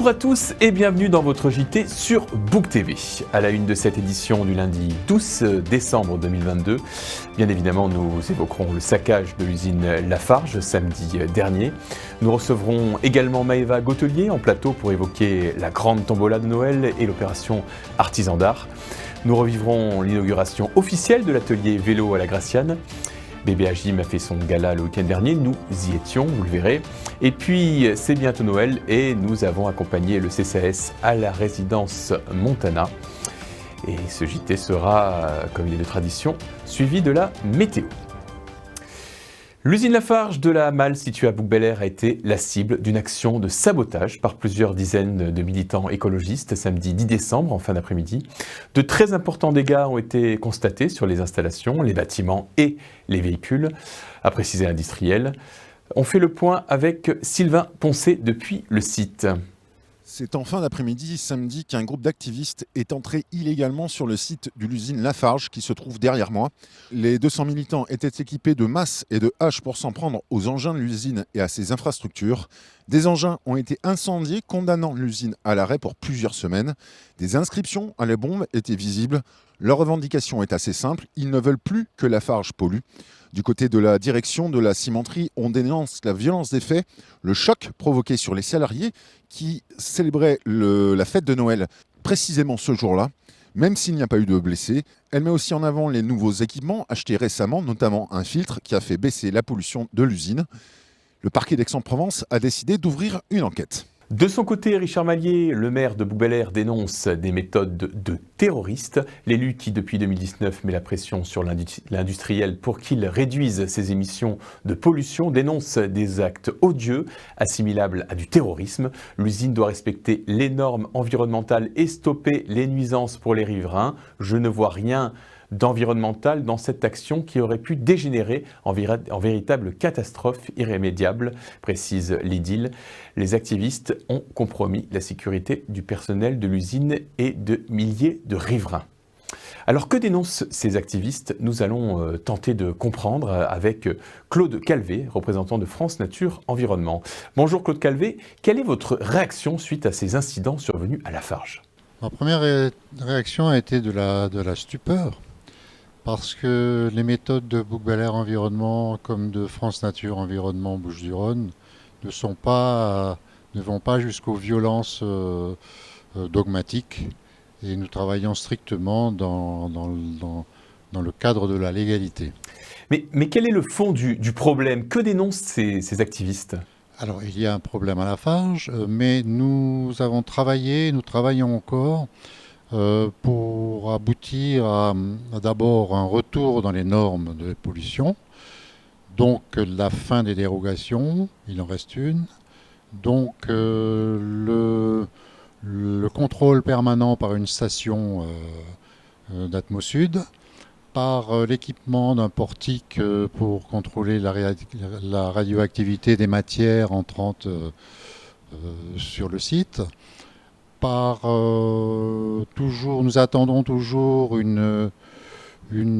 Bonjour à tous et bienvenue dans votre JT sur Book TV. À la une de cette édition du lundi 12 décembre 2022, bien évidemment nous évoquerons le saccage de l'usine Lafarge samedi dernier. Nous recevrons également Maëva Gautelier en plateau pour évoquer la grande tombola de Noël et l'opération Artisan d'Art. Nous revivrons l'inauguration officielle de l'atelier vélo à la Graciane. Bébé Agim a fait son gala le week-end dernier, nous y étions, vous le verrez. Et puis c'est bientôt Noël et nous avons accompagné le CCAS à la résidence Montana. Et ce JT sera, comme il est de tradition, suivi de la météo. L'usine Lafarge de la Halle située à Bouc-Bel-Air a été la cible d'une action de sabotage par plusieurs dizaines de militants écologistes samedi 10 décembre en fin d'après-midi. De très importants dégâts ont été constatés sur les installations, les bâtiments et les véhicules, a précisé l'industriel. On fait le point avec Sylvain Poncet depuis le site. C'est en fin d'après-midi, samedi, qu'un groupe d'activistes est entré illégalement sur le site de l'usine Lafarge qui se trouve derrière moi. Les 200 militants étaient équipés de masses et de haches pour s'en prendre aux engins de l'usine et à ses infrastructures. Des engins ont été incendiés, condamnant l'usine à l'arrêt pour plusieurs semaines. Des inscriptions à la bombe étaient visibles. Leur revendication est assez simple, ils ne veulent plus que Lafarge pollue. Du côté de la direction de la cimenterie, on dénonce la violence des faits, le choc provoqué sur les salariés qui célébraient la fête de Noël précisément ce jour-là, même s'il n'y a pas eu de blessés. Elle met aussi en avant les nouveaux équipements achetés récemment, notamment un filtre qui a fait baisser la pollution de l'usine. Le parquet d'Aix-en-Provence a décidé d'ouvrir une enquête. De son côté, Richard Mallier, le maire de Bouc-Bel-Air, dénonce des méthodes de terroristes. L'élu qui, depuis 2019, met la pression sur l'industriel pour qu'il réduise ses émissions de pollution, dénonce des actes odieux, assimilables à du terrorisme. L'usine doit respecter les normes environnementales et stopper les nuisances pour les riverains. Je ne vois rien d'environnemental dans cette action qui aurait pu dégénérer en véritable catastrophe irrémédiable, précise l'idylle. Les activistes ont compromis la sécurité du personnel de l'usine et de milliers de riverains. Alors que dénoncent ces activistes ? Nous allons tenter de comprendre avec Claude Calvet, représentant de France Nature Environnement. Bonjour Claude Calvet, quelle est votre réaction suite à ces incidents survenus à Lafarge ? Ma première réaction a été de la stupeur. Parce que les méthodes de Bouc-Bel-Air Environnement comme de France Nature Environnement Bouches-du-Rhône ne vont pas jusqu'aux violences dogmatiques et nous travaillons strictement dans le cadre de la légalité. Mais quel est le fond du problème ? Que dénoncent ces activistes ? Alors il y a un problème à Lafarge, mais nous travaillons encore pour aboutir à d'abord un retour dans les normes de pollution, donc la fin des dérogations, il en reste une, donc le contrôle permanent par une station d'Atmosud, par l'équipement d'un portique pour contrôler la radioactivité des matières entrantes sur le site, nous attendons toujours une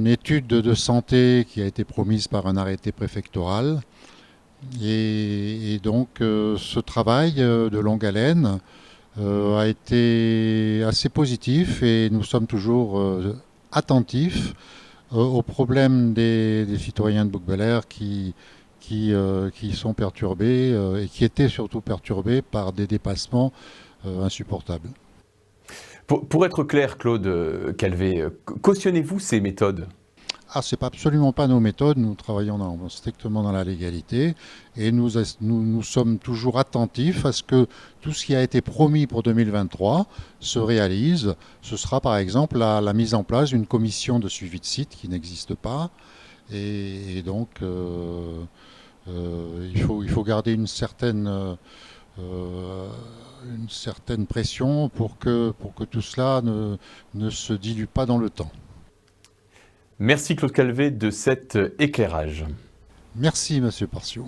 étude de santé qui a été promise par un arrêté préfectoral. Et donc ce travail de longue haleine a été assez positif et nous sommes toujours attentifs aux problèmes des citoyens de Bouc-Bel-Air qui sont perturbés et qui étaient surtout perturbés par des dépassements insupportable. Pour être clair, Claude Calvet, cautionnez-vous ces méthodes ? Ce n'est absolument pas nos méthodes, nous travaillons strictement dans la légalité et nous sommes toujours attentifs à ce que tout ce qui a été promis pour 2023 se réalise. Ce sera par exemple la mise en place d'une commission de suivi de site qui n'existe pas et donc il faut garder une certaine pression pour que tout cela ne se dilue pas dans le temps. Merci Claude Calvet de cet éclairage. Merci Monsieur Parcio.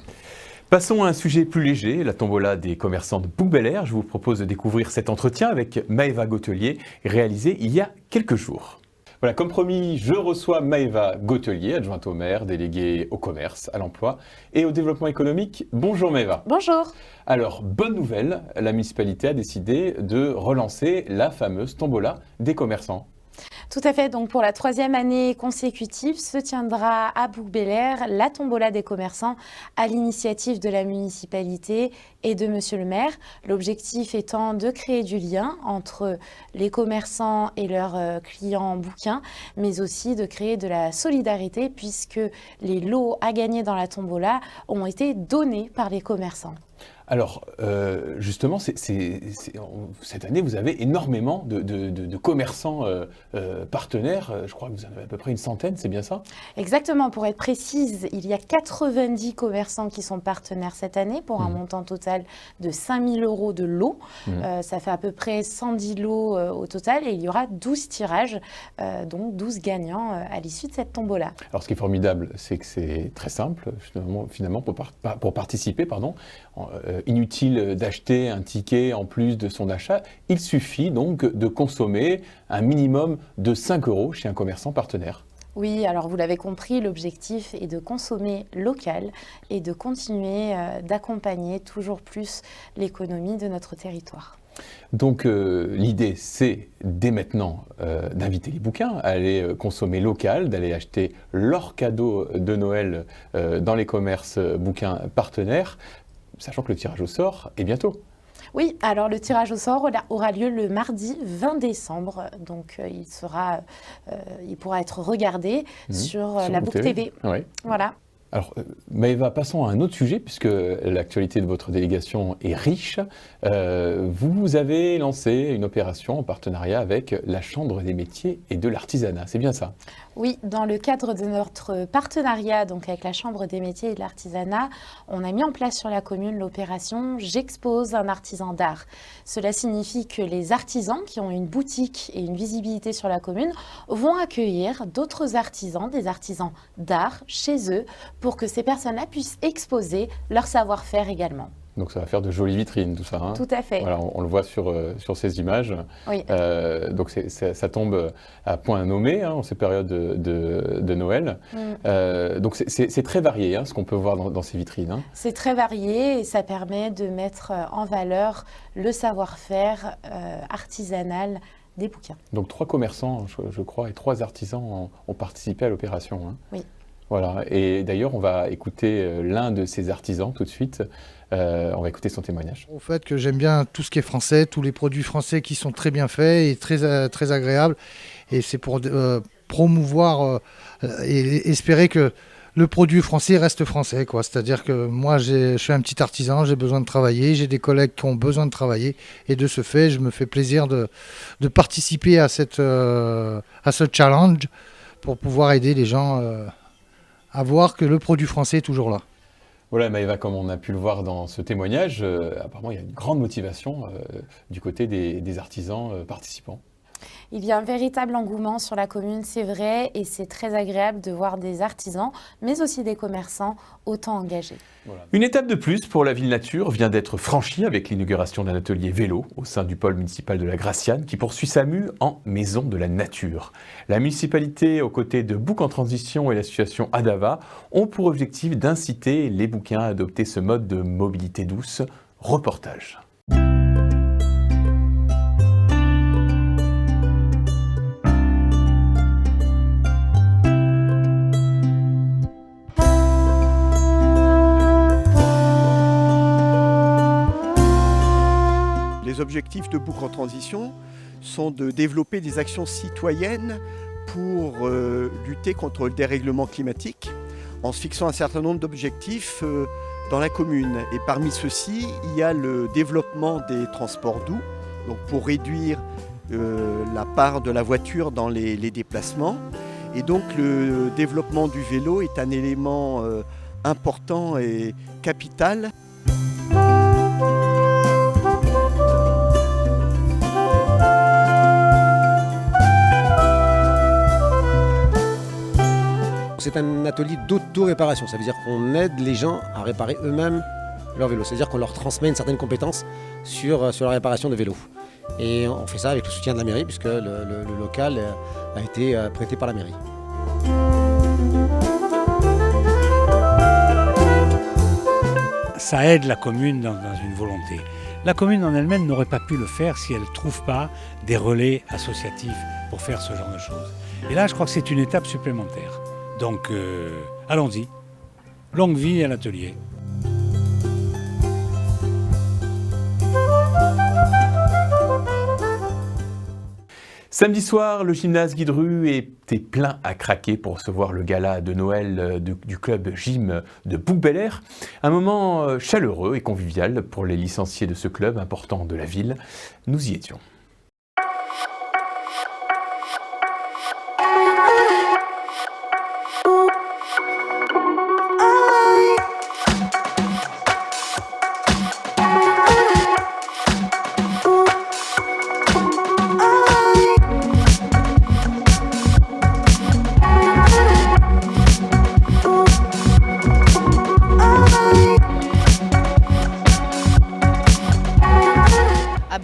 Passons à un sujet plus léger, la tombola des commerçants de Bouc-Bel-Air. Je vous propose de découvrir cet entretien avec Maëva Gautelier, réalisé il y a quelques jours. Voilà, comme promis, je reçois Maëva Gautelier, adjointe au maire, déléguée au commerce, à l'emploi et au développement économique. Bonjour Maëva. Bonjour. Alors, bonne nouvelle, la municipalité a décidé de relancer la fameuse tombola des commerçants. Tout à fait. Donc, pour la 3e année consécutive, se tiendra à Bouc-Bel-Air la tombola des commerçants à l'initiative de la municipalité et de Monsieur le maire. L'objectif étant de créer du lien entre les commerçants et leurs clients bouquins, mais aussi de créer de la solidarité puisque les lots à gagner dans la tombola ont été donnés par les commerçants. Alors, justement, cette année, vous avez énormément de commerçants partenaires. Je crois que vous en avez à peu près une centaine, c'est bien ça? Exactement. Pour être précise, il y a 90 commerçants qui sont partenaires cette année pour un montant total de 5 000 € de lots. Ça fait à peu près 110 lots au total et il y aura 12 tirages, donc 12 gagnants à l'issue de cette tombola. Alors, ce qui est formidable, c'est que c'est très simple, finalement pour participer, pardon. Inutile d'acheter un ticket en plus de son achat. Il suffit donc de consommer un minimum de 5 € chez un commerçant partenaire. Oui, alors vous l'avez compris, l'objectif est de consommer local et de continuer d'accompagner toujours plus l'économie de notre territoire. Donc l'idée, c'est dès maintenant d'inviter les bouquins à aller consommer local, d'aller acheter leurs cadeaux de Noël dans les commerces bouquins partenaires, sachant que le tirage au sort est bientôt. Oui, alors le tirage au sort aura lieu le mardi 20 décembre, donc il pourra être regardé sur la Book TV. Oui. Voilà. Alors, Maëva, passons à un autre sujet, puisque l'actualité de votre délégation est riche. Vous avez lancé une opération en partenariat avec la Chambre des métiers et de l'artisanat, c'est bien ça? Oui, dans le cadre de notre partenariat donc avec la Chambre des métiers et de l'artisanat, on a mis en place sur la commune l'opération « J'expose un artisan d'art ». Cela signifie que les artisans qui ont une boutique et une visibilité sur la commune vont accueillir d'autres artisans, des artisans d'art chez eux, pour que ces personnes-là puissent exposer leur savoir-faire également. Donc ça va faire de jolies vitrines, tout ça. Hein. Tout à fait. Voilà, on le voit sur ces images. Oui. Donc ça tombe à point nommé en ces périodes de Noël. Donc c'est très varié ce qu'on peut voir dans ces vitrines. Hein. C'est très varié et ça permet de mettre en valeur le savoir-faire artisanal des bouquins. Donc 3 commerçants, je crois, et 3 artisans ont participé à l'opération. Hein. Oui. Voilà, et d'ailleurs on va écouter l'un de ces artisans tout de suite, on va écouter son témoignage. Au fait que j'aime bien tout ce qui est français, tous les produits français qui sont très bien faits et très agréables, et c'est pour promouvoir et espérer que le produit français reste français, quoi. C'est-à-dire que moi je suis un petit artisan, j'ai besoin de travailler, j'ai des collègues qui ont besoin de travailler, et de ce fait je me fais plaisir de participer à ce challenge pour pouvoir aider les gens à voir que le produit français est toujours là. Voilà, Maëva, comme on a pu le voir dans ce témoignage, apparemment il y a une grande motivation du côté des artisans participants. Il y a un véritable engouement sur la commune, c'est vrai, et c'est très agréable de voir des artisans, mais aussi des commerçants autant engagés. Voilà. Une étape de plus pour la Ville Nature vient d'être franchie avec l'inauguration d'un atelier vélo au sein du pôle municipal de la Graciane qui poursuit sa mue en Maison de la Nature. La municipalité, aux côtés de Bouc en Transition et l'association Adava, ont pour objectif d'inciter les bouquins à adopter ce mode de mobilité douce. Reportage. Les objectifs de Bouc en Transition sont de développer des actions citoyennes pour lutter contre le dérèglement climatique en se fixant un certain nombre d'objectifs dans la commune. Et parmi ceux-ci, il y a le développement des transports doux, donc pour réduire la part de la voiture dans les déplacements. Et donc le développement du vélo est un élément important et capital. C'est un atelier d'auto-réparation, ça veut dire qu'on aide les gens à réparer eux-mêmes leur vélo, c'est-à-dire qu'on leur transmet une certaine compétence sur la réparation de vélos. Et on fait ça avec le soutien de la mairie, puisque le local a été prêté par la mairie. Ça aide la commune dans une volonté. La commune en elle-même n'aurait pas pu le faire si elle ne trouve pas des relais associatifs pour faire ce genre de choses. Et là, je crois que c'est une étape supplémentaire. Donc, allons-y. Longue vie à l'atelier. Samedi soir, le gymnase Guy Dru était plein à craquer pour recevoir le gala de Noël du club gym de Bouc-Bel-Air. Un moment chaleureux et convivial pour les licenciés de ce club important de la ville. Nous y étions.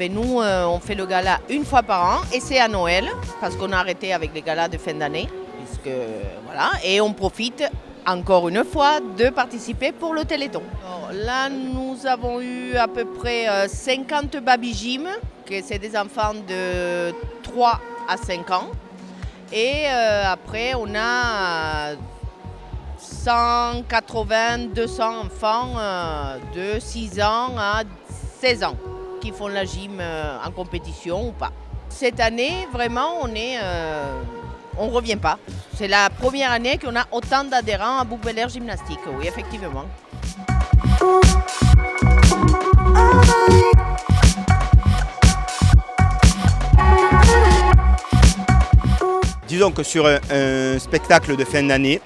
Nous, on fait le gala une fois par an et c'est à Noël parce qu'on a arrêté avec les galas de fin d'année. Voilà, et on profite encore une fois de participer pour le Téléthon. Alors, là, nous avons eu à peu près 50 baby gym, que c'est des enfants de 3 à 5 ans. Et après, on a 180, 200 enfants de 6 ans à 16 ans. Qui font la gym en compétition ou pas. Cette année, vraiment, on revient pas. C'est la première année qu'on a autant d'adhérents à Bouc-Bel-Air Gymnastique, oui, effectivement. Disons que sur un spectacle de fin d'année,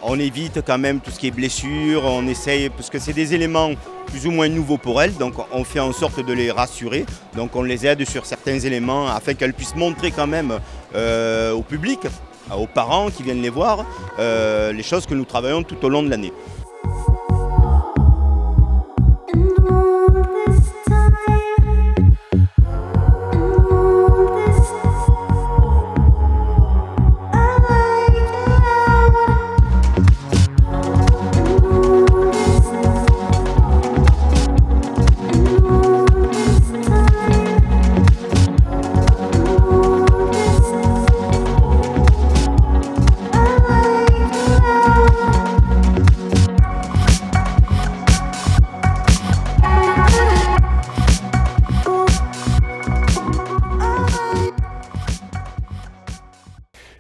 on évite quand même tout ce qui est blessure, on essaye, parce que c'est des éléments plus ou moins nouveaux pour elles, donc on fait en sorte de les rassurer, donc on les aide sur certains éléments afin qu'elles puissent montrer quand même au public, aux parents qui viennent les voir, les choses que nous travaillons tout au long de l'année.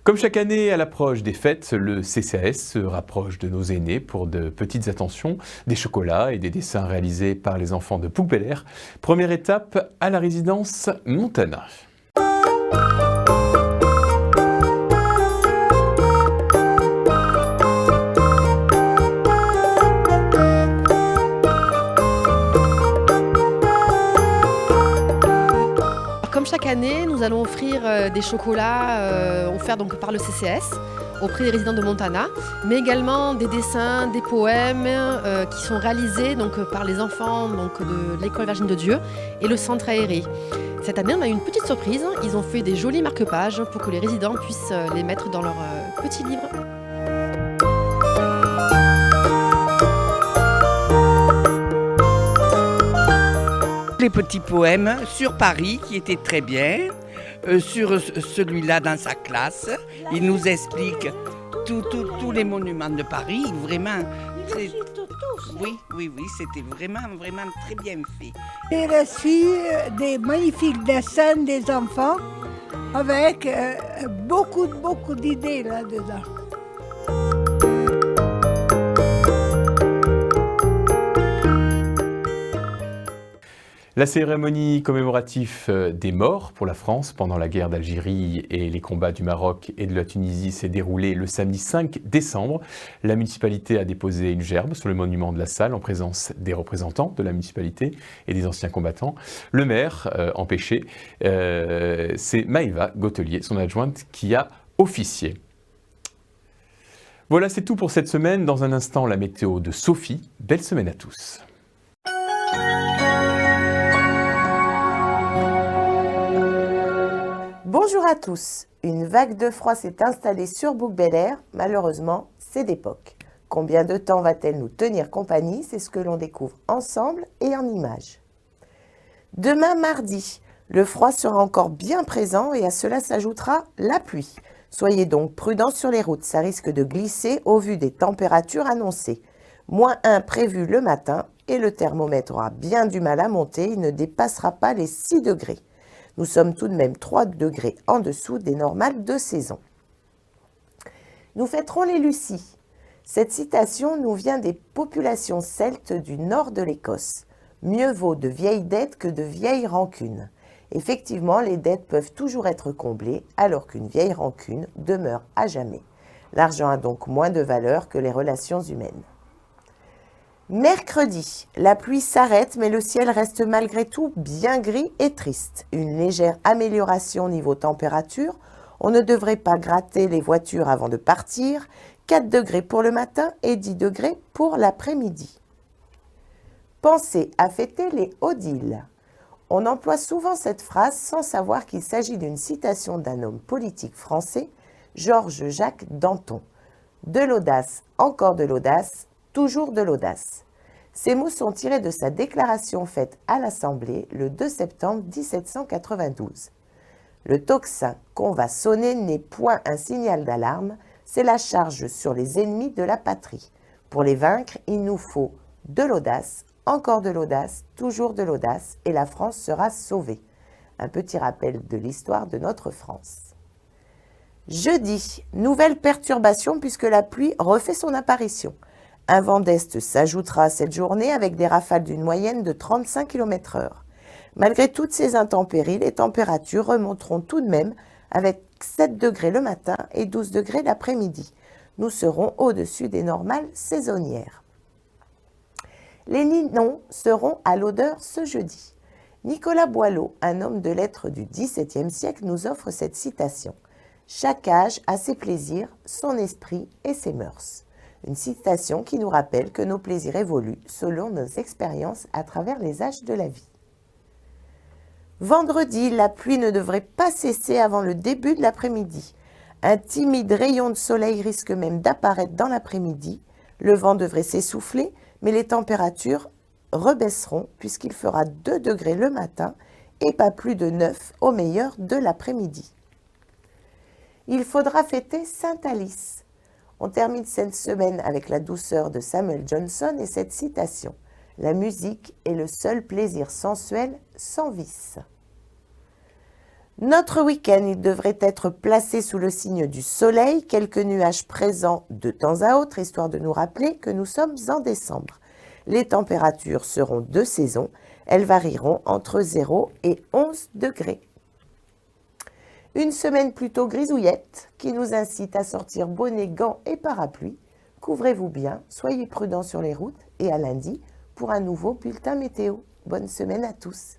Comme chaque année, à l'approche des fêtes, le CCAS se rapproche de nos aînés pour de petites attentions, des chocolats et des dessins réalisés par les enfants de Bouc-Bel-Air. Première étape à la résidence Montana. Chaque année, nous allons offrir des chocolats offerts donc par le CCS auprès des résidents de Montana, mais également des dessins, des poèmes qui sont réalisés donc, par les enfants donc, de l'école Virgine de Dieu et le centre aéré. Cette année, on a eu une petite surprise. Ils ont fait des jolis marque-pages pour que les résidents puissent les mettre dans leur petit livre. Les petits poèmes sur Paris qui étaient très bien, sur celui-là dans sa classe, il nous explique tous les monuments de Paris, vraiment très... Oui, c'était vraiment très bien fait. J'ai reçu des magnifiques dessins des enfants avec beaucoup d'idées là-dedans. La cérémonie commémorative des morts pour la France pendant la guerre d'Algérie et les combats du Maroc et de la Tunisie s'est déroulée le samedi 5 décembre. La municipalité a déposé une gerbe sur le monument de la salle en présence des représentants de la municipalité et des anciens combattants. Le maire, empêché, c'est Maëva Gautelier, son adjointe, qui a officié. Voilà, c'est tout pour cette semaine. Dans un instant, la météo de Sophie. Belle semaine à tous. Bonjour à tous. Une vague de froid s'est installée sur Bouc-Bel-Air. Malheureusement, c'est d'époque. Combien de temps va-t-elle nous tenir compagnie? C'est ce que l'on découvre ensemble et en images. Demain, mardi, le froid sera encore bien présent et à cela s'ajoutera la pluie. Soyez donc prudents sur les routes, ça risque de glisser au vu des températures annoncées. -1 prévu le matin et le thermomètre aura bien du mal à monter, il ne dépassera pas les 6 degrés. Nous sommes tout de même 3 degrés en dessous des normales de saison. Nous fêterons les Lucies. Cette citation nous vient des populations celtes du nord de l'Écosse. Mieux vaut de vieilles dettes que de vieilles rancunes. Effectivement, les dettes peuvent toujours être comblées, alors qu'une vieille rancune demeure à jamais. L'argent a donc moins de valeur que les relations humaines. Mercredi, la pluie s'arrête, mais le ciel reste malgré tout bien gris et triste. Une légère amélioration niveau température. On ne devrait pas gratter les voitures avant de partir. 4 degrés pour le matin et 10 degrés pour l'après-midi. Pensez à fêter les Odile. On emploie souvent cette phrase sans savoir qu'il s'agit d'une citation d'un homme politique français, Georges-Jacques Danton. De l'audace, encore de l'audace, toujours de l'audace. Ces mots sont tirés de sa déclaration faite à l'Assemblée le 2 septembre 1792. Le tocsin qu'on va sonner n'est point un signal d'alarme, c'est la charge sur les ennemis de la patrie. Pour les vaincre, il nous faut de l'audace, encore de l'audace, toujours de l'audace, et la France sera sauvée. Un petit rappel de l'histoire de notre France. Jeudi, nouvelle perturbation puisque la pluie refait son apparition. Un vent d'est s'ajoutera à cette journée avec des rafales d'une moyenne de 35 km/h. Malgré toutes ces intempéries, les températures remonteront tout de même avec 7 degrés le matin et 12 degrés l'après-midi. Nous serons au-dessus des normales saisonnières. Les Ninons seront à l'odeur ce jeudi. Nicolas Boileau, un homme de lettres du XVIIe siècle, nous offre cette citation. « Chaque âge a ses plaisirs, son esprit et ses mœurs ». Une citation qui nous rappelle que nos plaisirs évoluent selon nos expériences à travers les âges de la vie. Vendredi, la pluie ne devrait pas cesser avant le début de l'après-midi. Un timide rayon de soleil risque même d'apparaître dans l'après-midi. Le vent devrait s'essouffler, mais les températures rebaisseront puisqu'il fera 2 degrés le matin et pas plus de 9 au meilleur de l'après-midi. Il faudra fêter Sainte-Alice. On termine cette semaine avec la douceur de Samuel Johnson et cette citation. La musique est le seul plaisir sensuel sans vice. Notre week-end, il devrait être placé sous le signe du soleil, quelques nuages présents de temps à autre, histoire de nous rappeler que nous sommes en décembre. Les températures seront de saison, elles varieront entre 0 et 11 degrés. Une semaine plutôt grisouillette qui nous incite à sortir bonnet, gants et parapluie. Couvrez-vous bien, soyez prudents sur les routes et à lundi pour un nouveau bulletin météo. Bonne semaine à tous.